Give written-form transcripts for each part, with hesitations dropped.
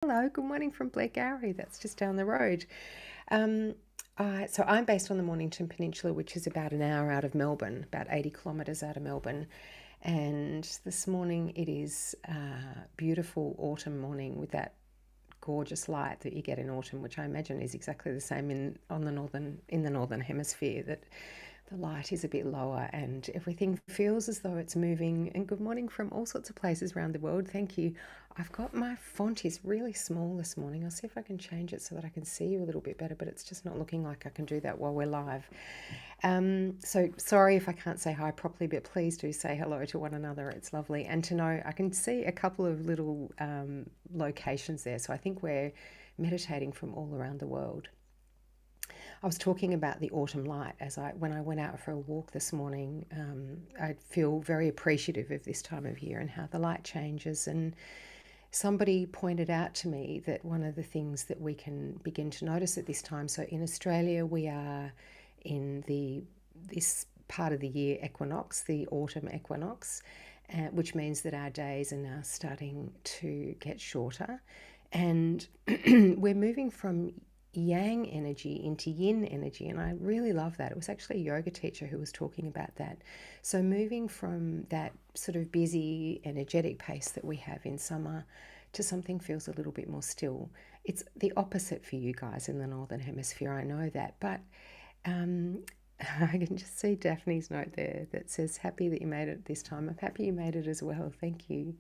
Hello, good morning from Blairgowrie. That's just down the road. Um, so I'm based on the Mornington Peninsula, which is about an hour out of Melbourne, about 80 kilometres out of Melbourne. And this morning it is a beautiful autumn morning with that gorgeous light that you get in autumn, which I imagine is exactly the same in the northern hemisphere. That the light is a bit lower and everything feels as though it's moving. And good morning from all sorts of places around the world. Thank you. I've got my font is really small this morning. I'll see if I can change it so that I can see you a little bit better, but it's just not looking like I can do that while we're live. So sorry if I can't say hi properly, but please do say hello to one another. It's lovely. And to know, I can see a couple of little locations there. So I think we're meditating from all around the world. I was talking about the autumn light when I went out for a walk this morning. I feel very appreciative of this time of year and how the light changes. And somebody pointed out to me that one of the things that we can begin to notice at this time. So in Australia, we are in this part of the year equinox, the autumn equinox, which means that our days are now starting to get shorter, and we're moving from yang energy into yin energy, and I really love that. It was actually a yoga teacher who was talking about that. So moving from that sort of busy energetic pace that we have in summer to something feels a little bit more still. It's the opposite for you guys in the northern hemisphere, I know that, but I can just see Daphne's note there that says, happy that you made it this time. I'm happy you made it as well. Thank you.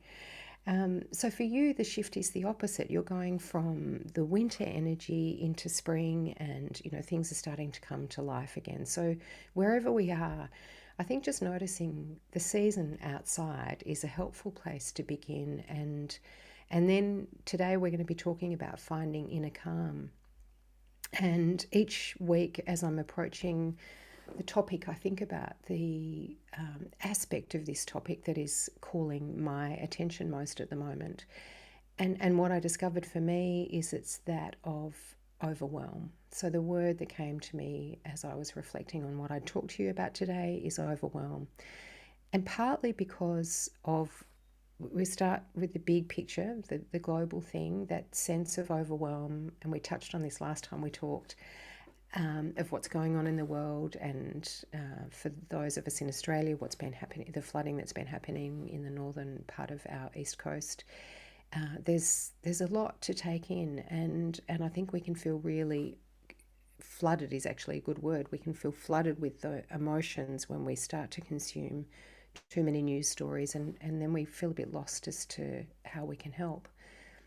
So for you, the shift is the opposite. You're going from the winter energy into spring, and things are starting to come to life again. So wherever we are, I think just noticing the season outside is a helpful place to begin. And then today we're going to be talking about finding inner calm. And each week, as I'm approaching the topic, I think about the aspect of this topic that is calling my attention most at the moment. And what I discovered for me is it's that of overwhelm. So the word that came to me as I was reflecting on what I'd talk to you about today is overwhelm. And partly because of, we start with the big picture, the global thing, that sense of overwhelm, and we touched on this last time we talked, of what's going on in the world, and for those of us in Australia, what's been happening, the flooding that's been happening in the northern part of our east coast. There's a lot to take in, and I think we can feel really flooded is actually a good word. We can feel flooded with the emotions when we start to consume too many news stories, and then we feel a bit lost as to how we can help.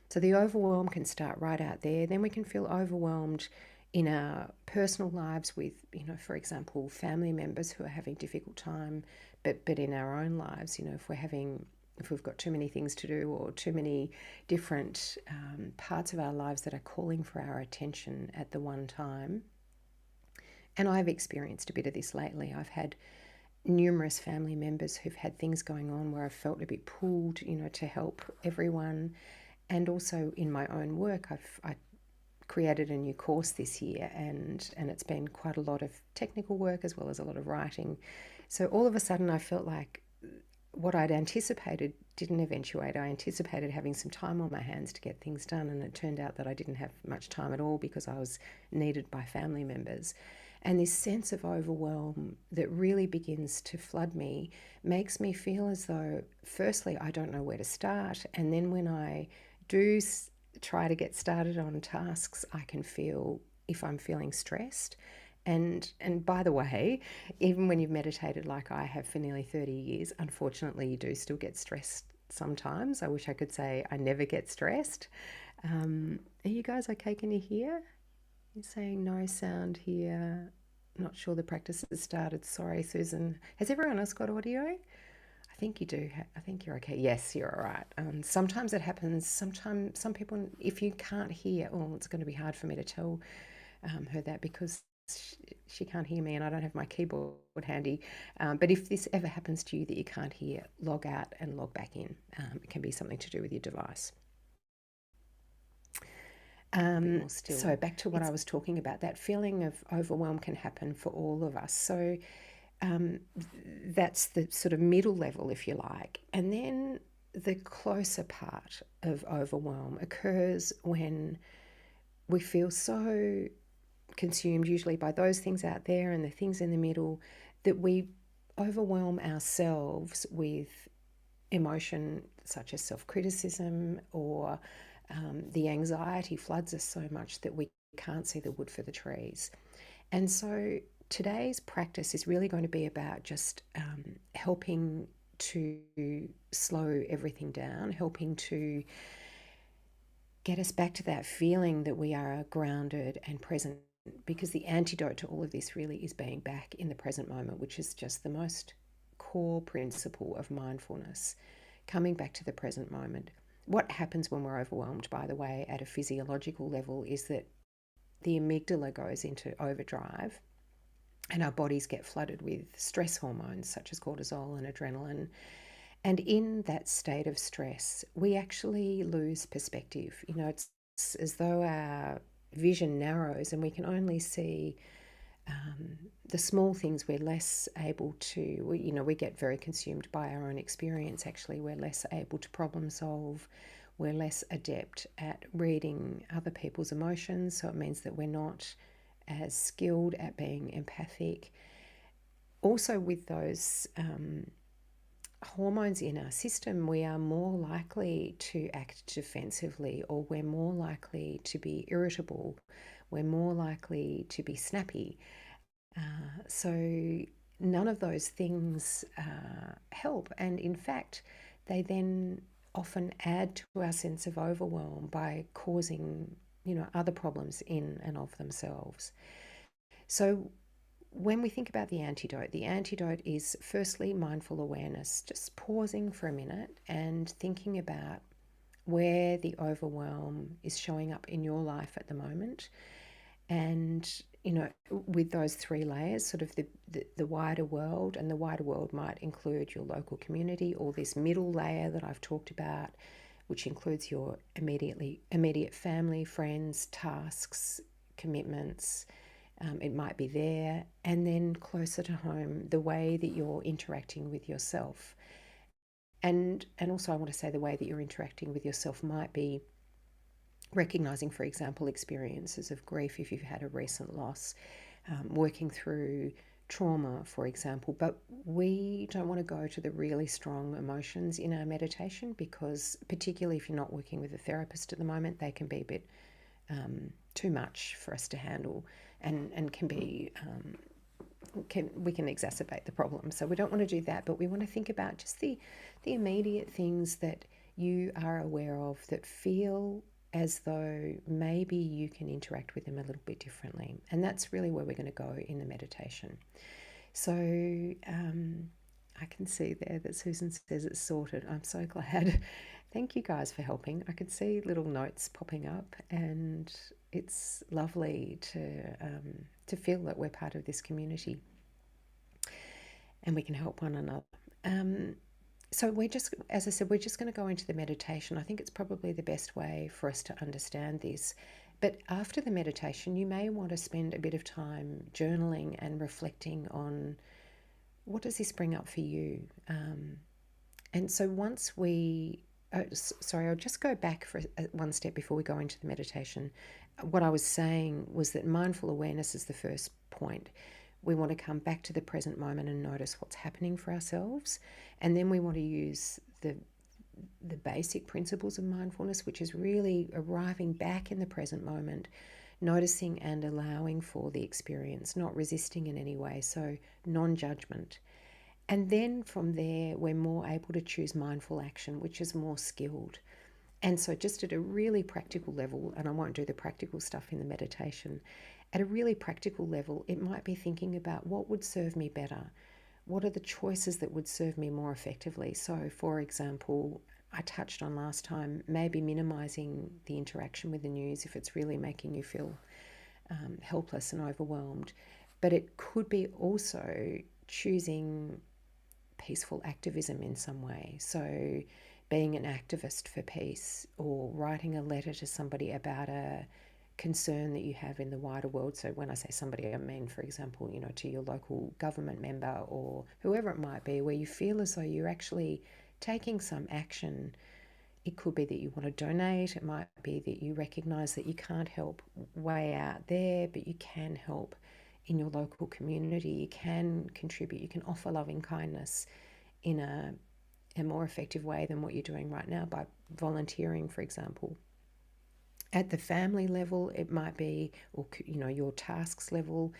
So the overwhelm can start right out there. Then we can feel overwhelmed in our personal lives with, for example, family members who are having difficult time, but in our own lives, if we've got too many things to do, or too many different parts of our lives that are calling for our attention at the one time. And I've experienced a bit of this lately. I've had numerous family members who've had things going on where I've felt a bit pulled, to help everyone. And also in my own work, I created a new course this year, and it's been quite a lot of technical work as well as a lot of writing. So all of a sudden I felt like what I'd anticipated didn't eventuate. I anticipated having some time on my hands to get things done, and it turned out that I didn't have much time at all because I was needed by family members. And this sense of overwhelm that really begins to flood me makes me feel as though, firstly, I don't know where to start. And then when I do try to get started on tasks, I can feel if I'm feeling stressed. And by the way, even when you've meditated like I have for nearly 30 years, unfortunately, you do still get stressed sometimes. I wish I could say I never get stressed. Are you guys okay? Can you hear? You're saying no sound here. Not sure the practice has started. Sorry, Susan. Has everyone else got audio? I think you do. I think you're okay. Yes, you're all right. Sometimes it happens. Sometimes some people, if you can't hear, it's going to be hard for me to tell her that because she can't hear me and I don't have my keyboard handy. But if this ever happens to you that you can't hear, log out and log back in. It can be something to do with your device. So back to what I was talking about, that feeling of overwhelm can happen for all of us. So that's the sort of middle level, if you like. And then the closer part of overwhelm occurs when we feel so consumed, usually by those things out there and the things in the middle, that we overwhelm ourselves with emotion such as self-criticism, or the anxiety floods us so much that we can't see the wood for the trees. And so today's practice is really going to be about just helping to slow everything down, helping to get us back to that feeling that we are grounded and present, because the antidote to all of this really is being back in the present moment, which is just the most core principle of mindfulness, coming back to the present moment. What happens when we're overwhelmed, by the way, at a physiological level, is that the amygdala goes into overdrive and our bodies get flooded with stress hormones such as cortisol and adrenaline. And in that state of stress, we actually lose perspective. It's as though our vision narrows and we can only see the small things. We're less able to, we get very consumed by our own experience, actually. We're less able to problem solve. We're less adept at reading other people's emotions. So it means that we're not as skilled at being empathic. Also, with those hormones in our system, we are more likely to act defensively, or we're more likely to be irritable. We're more likely to be snappy. So none of those things help. And in fact, they then often add to our sense of overwhelm by causing, other problems in and of themselves. So when we think about the antidote is firstly mindful awareness, just pausing for a minute and thinking about where the overwhelm is showing up in your life at the moment. And, with those three layers, sort of the wider world, and the wider world might include your local community, or this middle layer that I've talked about, which includes your immediate family, friends, tasks, commitments. It might be there. And then closer to home, the way that you're interacting with yourself. And also I want to say the way that you're interacting with yourself might be recognizing, for example, experiences of grief if you've had a recent loss, working through trauma, for example. But we don't want to go to the really strong emotions in our meditation, because particularly if you're not working with a therapist at the moment, they can be a bit too much for us to handle, and can be we can exacerbate the problem. So we don't want to do that, but we want to think about just the immediate things that you are aware of that feel as though maybe you can interact with them a little bit differently. And that's really where we're going to go in the meditation. So I can see there that Susan says it's sorted. I'm so glad. Thank you guys for helping. I could see little notes popping up, and it's lovely to feel that we're part of this community and we can help one another. So we're just, as I said, we're just going to go into the meditation. I think it's probably the best way for us to understand this. But after the meditation, you may want to spend a bit of time journaling and reflecting on, what does this bring up for you? And so once we, sorry, I'll just go back for one step before we go into the meditation. What I was saying was that mindful awareness is the first point. We want to come back to the present moment and notice what's happening for ourselves. And then we want to use the basic principles of mindfulness, which is really arriving back in the present moment, noticing and allowing for the experience, not resisting in any way. So non-judgment. And then from there, we're more able to choose mindful action, which is more skilled. And so just at a really practical level, and I won't do the practical stuff in the meditation, at a really practical level, it might be thinking about what would serve me better. What are the choices that would serve me more effectively? So, for example, I touched on last time, maybe minimizing the interaction with the news if it's really making you feel helpless and overwhelmed. But it could be also choosing peaceful activism in some way. So being an activist for peace, or writing a letter to somebody about a concern that you have in the wider world. So when I say somebody, I mean, for example, to your local government member or whoever it might be, where you feel as though you're actually taking some action. It could be that you want to donate. It might be that you recognize that you can't help way out there, but you can help in your local community. You can contribute. You can offer loving kindness in a more effective way than what you're doing right now by volunteering, for example. At the family level, it might be, or your tasks level,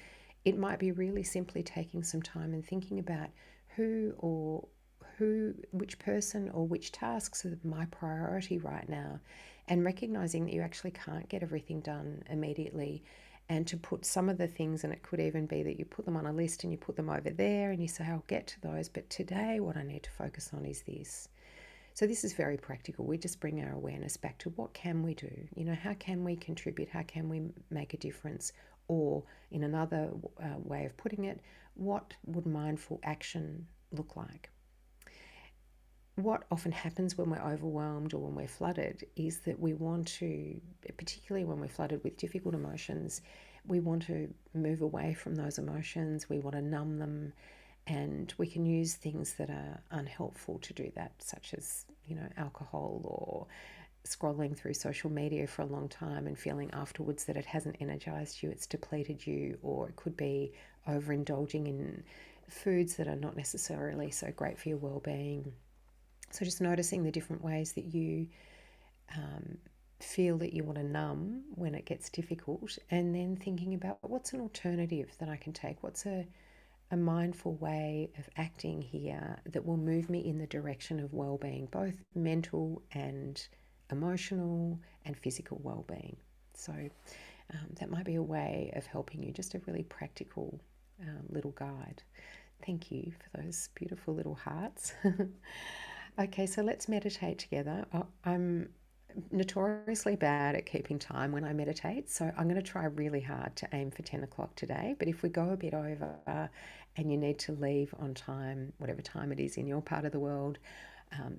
it might be really simply taking some time and thinking about which person or which tasks are my priority right now, and recognizing that you actually can't get everything done immediately, and to put some of the things, and it could even be that you put them on a list and you put them over there and you say, I'll get to those, but today what I need to focus on is this. So this is very practical. We just bring our awareness back to what can we do? How can we contribute? How can we make a difference? Or in another way of putting it, what would mindful action look like? What often happens when we're overwhelmed or when we're flooded is that we want to, particularly when we're flooded with difficult emotions, we want to move away from those emotions. We want to numb them. And we can use things that are unhelpful to do that, such as, alcohol, or scrolling through social media for a long time and feeling afterwards that it hasn't energized you, it's depleted you, or it could be overindulging in foods that are not necessarily so great for your well-being. So just noticing the different ways that you feel that you want to numb when it gets difficult, and then thinking about what's an alternative that I can take, what's a mindful way of acting here that will move me in the direction of well-being, both mental and emotional and physical well-being. So that might be a way of helping you, just a really practical little guide. Thank you for those beautiful little hearts. Okay, so let's meditate together. I'm notoriously bad at keeping time when I meditate, so I'm going to try really hard to aim for 10 o'clock today. But if we go a bit over and you need to leave on time, whatever time it is in your part of the world,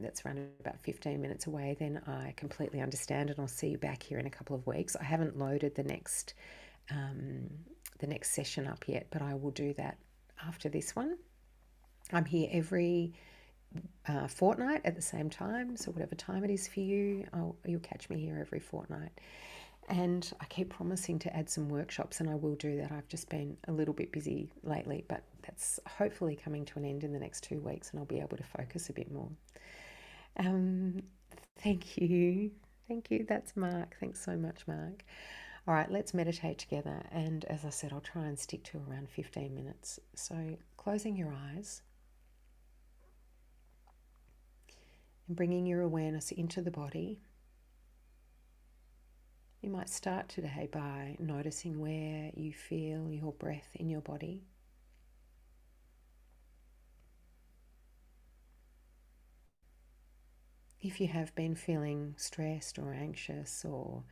that's around about 15 minutes away, then I completely understand, and I'll see you back here in a couple of weeks. I haven't loaded the next session up yet, but I will do that after this one. I'm here every fortnight at the same time, so whatever time it is for you, you'll catch me here every fortnight. And I keep promising to add some workshops, and I will do that. I've just been a little bit busy lately, but that's hopefully coming to an end in the next 2 weeks, and I'll be able to focus a bit more. Thank you. That's Mark. Thanks so much, Mark. All right, let's meditate together, and as I said, I'll try and stick to around 15 minutes. So closing your eyes and bringing your awareness into the body. You might start today by noticing where you feel your breath in your body. If you have been feeling stressed or anxious, or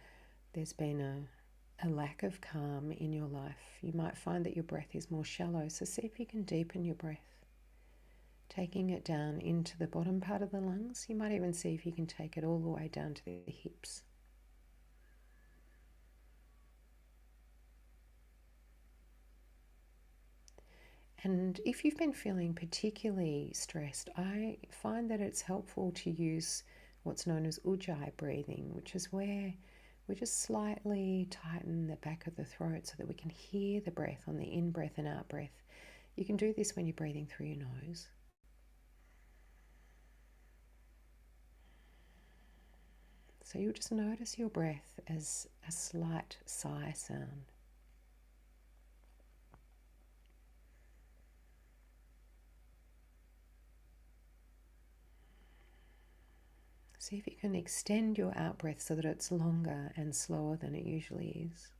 there's been a lack of calm in your life, you might find that your breath is more shallow. So see if you can deepen your breath, taking it down into the bottom part of the lungs. You might even see if you can take it all the way down to the hips. And if you've been feeling particularly stressed, I find that it's helpful to use what's known as ujjayi breathing, which is where we just slightly tighten the back of the throat so that we can hear the breath on the in-breath and out-breath. You can do this when you're breathing through your nose. So you'll just notice your breath as a slight sigh sound. See if you can extend your out-breath so that it's longer and slower than it usually is.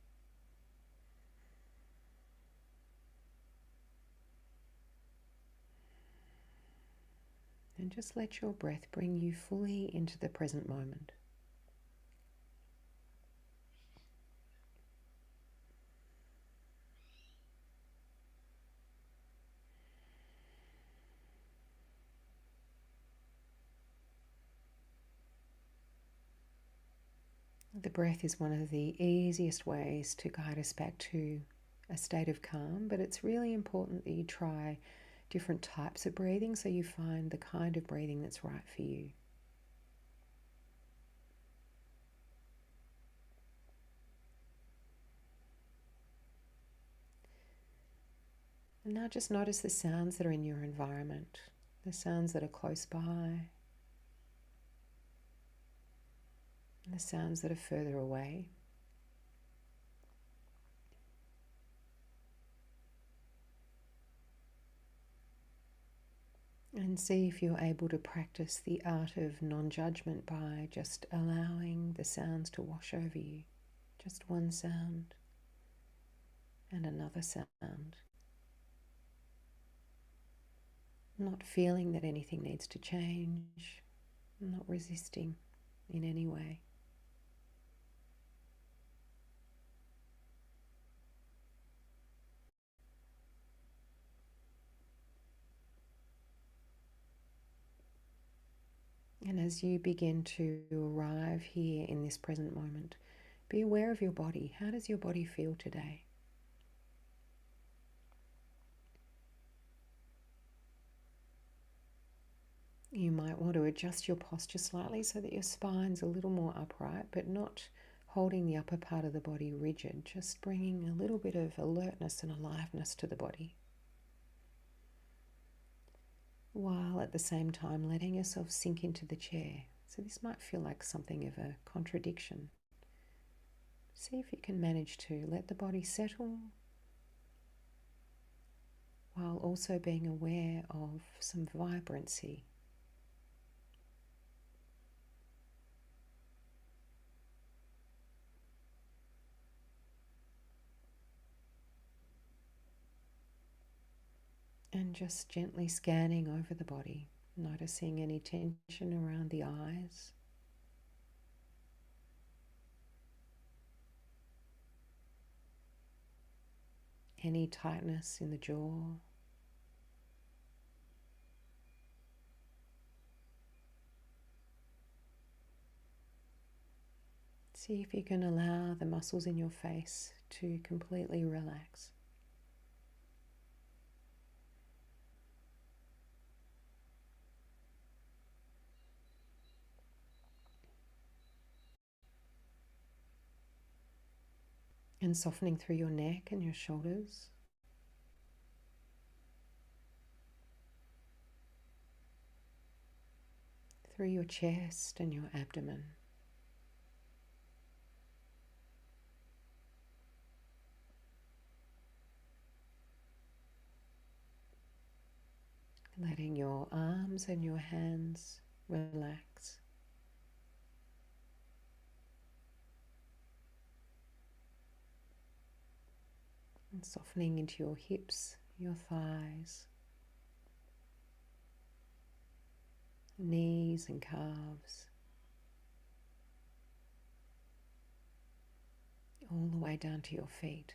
And just let your breath bring you fully into the present moment. The breath is one of the easiest ways to guide us back to a state of calm, but it's really important that you try different types of breathing so you find the kind of breathing that's right for you. And now just notice the sounds that are in your environment, the sounds that are close by, and the sounds that are further away. And see if you're able to practice the art of non-judgment by just allowing the sounds to wash over you. Just one sound and another sound. Not feeling that anything needs to change, not resisting in any way. And as you begin to arrive here in this present moment, be aware of your body. How does your body feel today? You might want to adjust your posture slightly so that your spine's a little more upright, but not holding the upper part of the body rigid, just bringing a little bit of alertness and aliveness to the body, while at the same time letting yourself sink into the chair. So this might feel like something of a contradiction. See if you can manage to let the body settle while also being aware of some vibrancy. And just gently scanning over the body, noticing any tension around the eyes, any tightness in the jaw, see if you can allow the muscles in your face to completely relax. And softening through your neck and your shoulders. Through your chest and your abdomen. Letting your arms and your hands relax. And softening into your hips, your thighs, knees and calves, all the way down to your feet.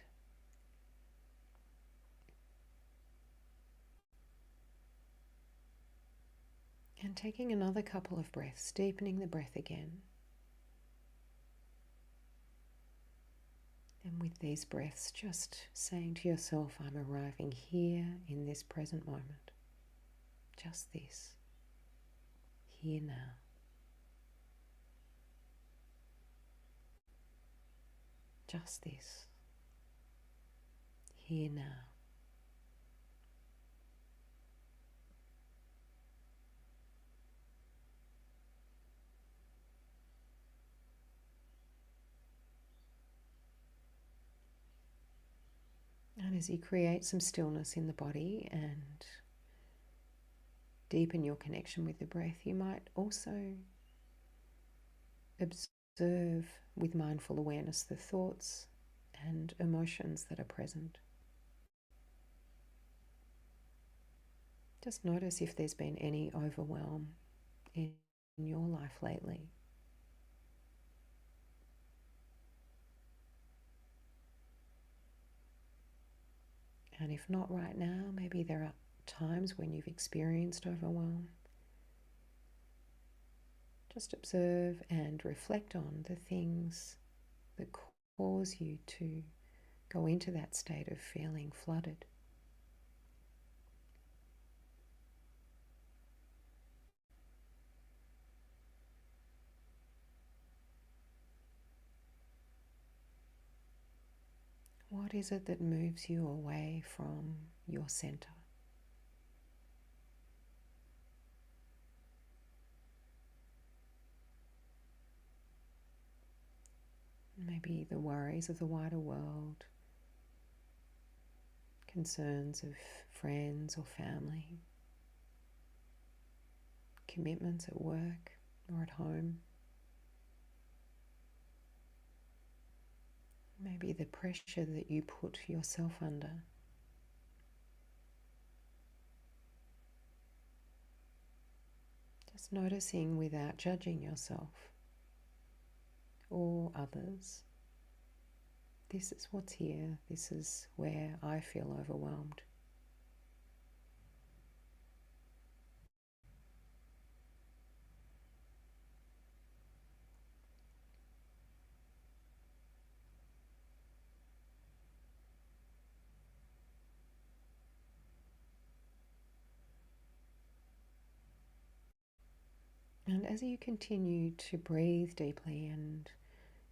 And taking another couple of breaths, deepening the breath again. And with these breaths, just saying to yourself, I'm arriving here in this present moment. Just this. Here now. Just this. Here now. And as you create some stillness in the body and deepen your connection with the breath, you might also observe with mindful awareness the thoughts and emotions that are present. Just notice if there's been any overwhelm in your life lately. And if not right now, maybe there are times when you've experienced overwhelm. Just observe and reflect on the things that cause you to go into that state of feeling flooded. What is it that moves you away from your center? Maybe the worries of the wider world, concerns of friends or family, commitments at work or at home. Maybe the pressure that you put yourself under. Just noticing without judging yourself or others. This is what's here. This is where I feel overwhelmed. And as you continue to breathe deeply and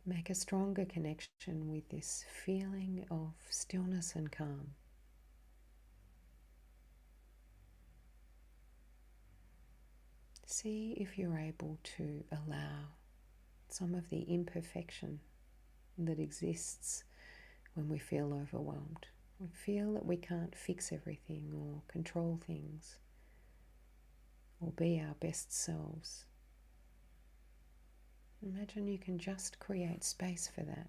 make a stronger connection with this feeling of stillness and calm, see if you're able to allow some of the imperfection that exists when we feel overwhelmed. We feel that we can't fix everything or control things or be our best selves. Imagine you can just create space for that,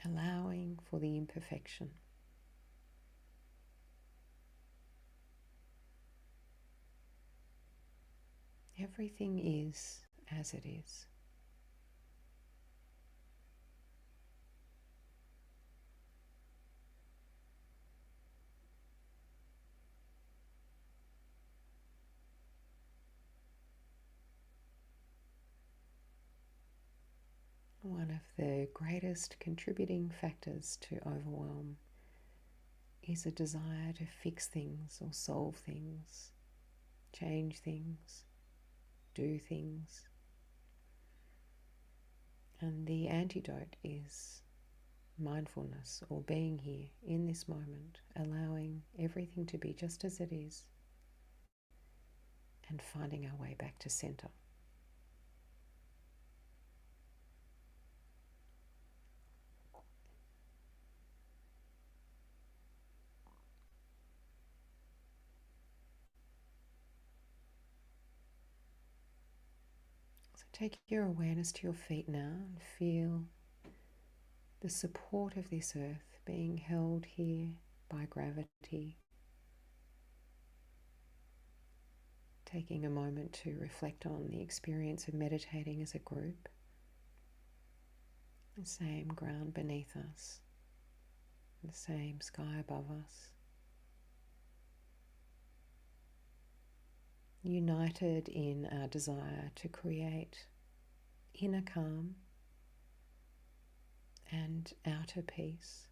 allowing for the imperfection. Everything is as it is. One of the greatest contributing factors to overwhelm is a desire to fix things or solve things, change things, do things. And the antidote is mindfulness, or being here in this moment, allowing everything to be just as it is and finding our way back to center. So take your awareness to your feet now and feel the support of this earth being held here by gravity. Taking a moment to reflect on the experience of meditating as a group. The same ground beneath us, the same sky above us. United in our desire to create inner calm and outer peace.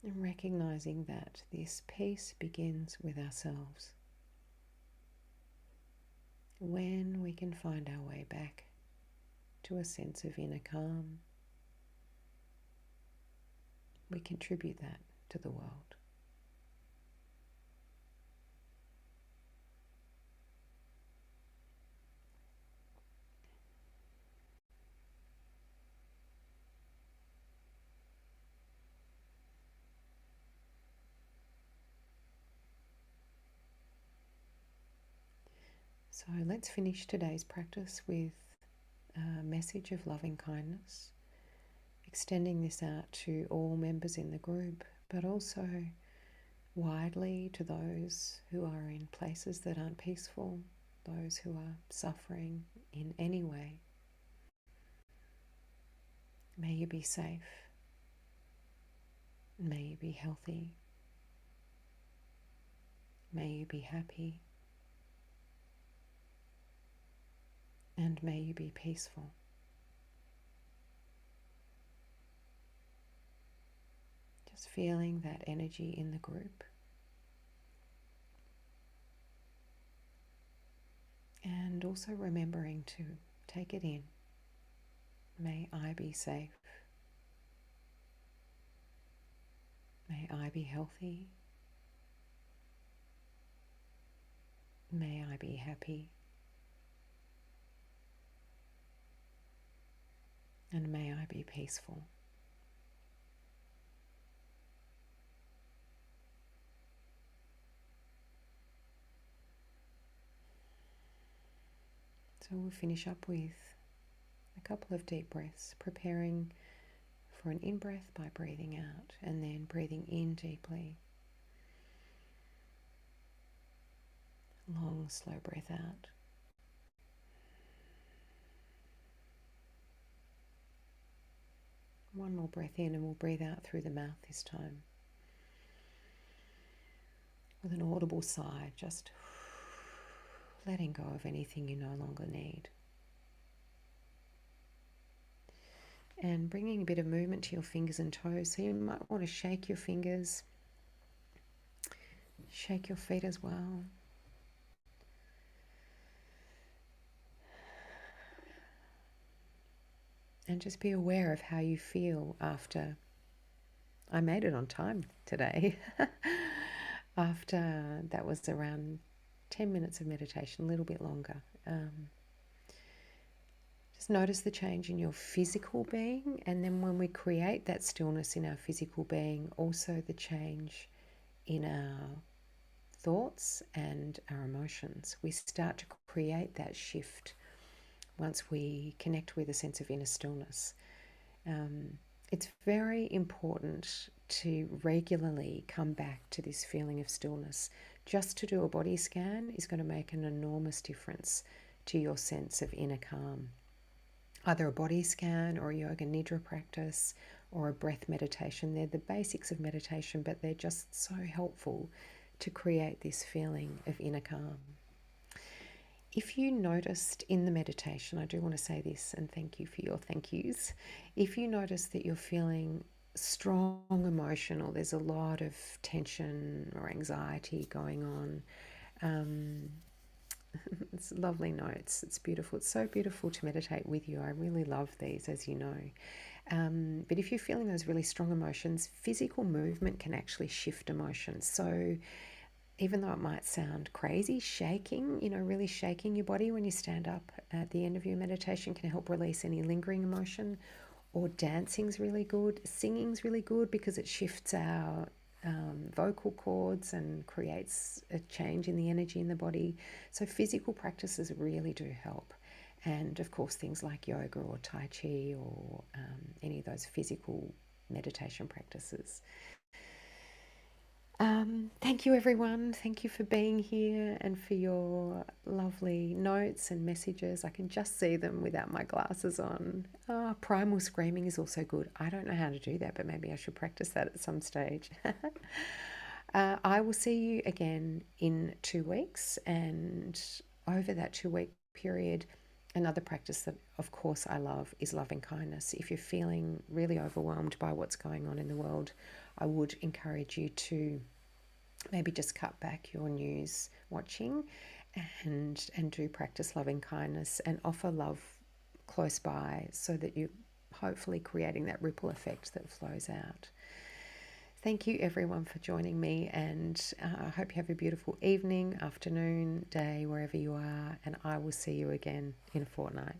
And recognizing that this peace begins with ourselves. When we can find our way back to a sense of inner calm, we contribute that to the world. So let's finish today's practice with a message of loving kindness, extending this out to all members in the group, but also widely to those who are in places that aren't peaceful, those who are suffering in any way. May you be safe. May you be healthy. May you be happy. And may you be peaceful. Just feeling that energy in the group. And also remembering to take it in. May I be safe. May I be healthy. May I be happy. And may I be peaceful. So we'll finish up with a couple of deep breaths, preparing for an in-breath by breathing out and then breathing in deeply. Long, slow breath out. One more breath in and we'll breathe out through the mouth this time. With an audible sigh, just letting go of anything you no longer need. And bringing a bit of movement to your fingers and toes. So you might want to shake your fingers, shake your feet as well. And just be aware of how you feel after. I made it on time today. After that was around 10 minutes of meditation, a little bit longer. Just notice the change in your physical being, and then when we create that stillness in our physical being, also the change in our thoughts and our emotions. We start to create that shift once we connect with a sense of inner stillness. It's very important to regularly come back to this feeling of stillness. Just to do a body scan is going to make an enormous difference to your sense of inner calm. Either a body scan or a yoga nidra practice or a breath meditation. They're the basics of meditation, but they're just so helpful to create this feeling of inner calm. If you noticed in the meditation, I do want to say this and thank you for your thank yous. If you notice that you're feeling strong emotion or there's a lot of tension or anxiety going on, it's lovely notes. It's beautiful. It's so beautiful to meditate with you. I really love these, as you know. But if you're feeling those really strong emotions, physical movement can actually shift emotions. So even though it might sound crazy, shaking, really shaking your body when you stand up at the end of your meditation can help release any lingering emotion. Or dancing's really good. Singing's really good because it shifts our vocal cords and creates a change in the energy in the body. So physical practices really do help. And of course, things like yoga or Tai Chi or any of those physical meditation practices. Thank you, everyone. Thank you for being here and for your lovely notes and messages. I can just see them without my glasses on. Primal screaming is also good. I don't know how to do that, but maybe I should practice that at some stage. I will see you again in 2 weeks, and over that 2-week period, another practice that, of course, I love is loving kindness. If you're feeling really overwhelmed by what's going on in the world, I would encourage you to maybe just cut back your news watching and do practice loving kindness and offer love close by so that you're hopefully creating that ripple effect that flows out. Thank you everyone for joining me, and I hope you have a beautiful evening, afternoon, day, wherever you are, and I will see you again in a fortnight.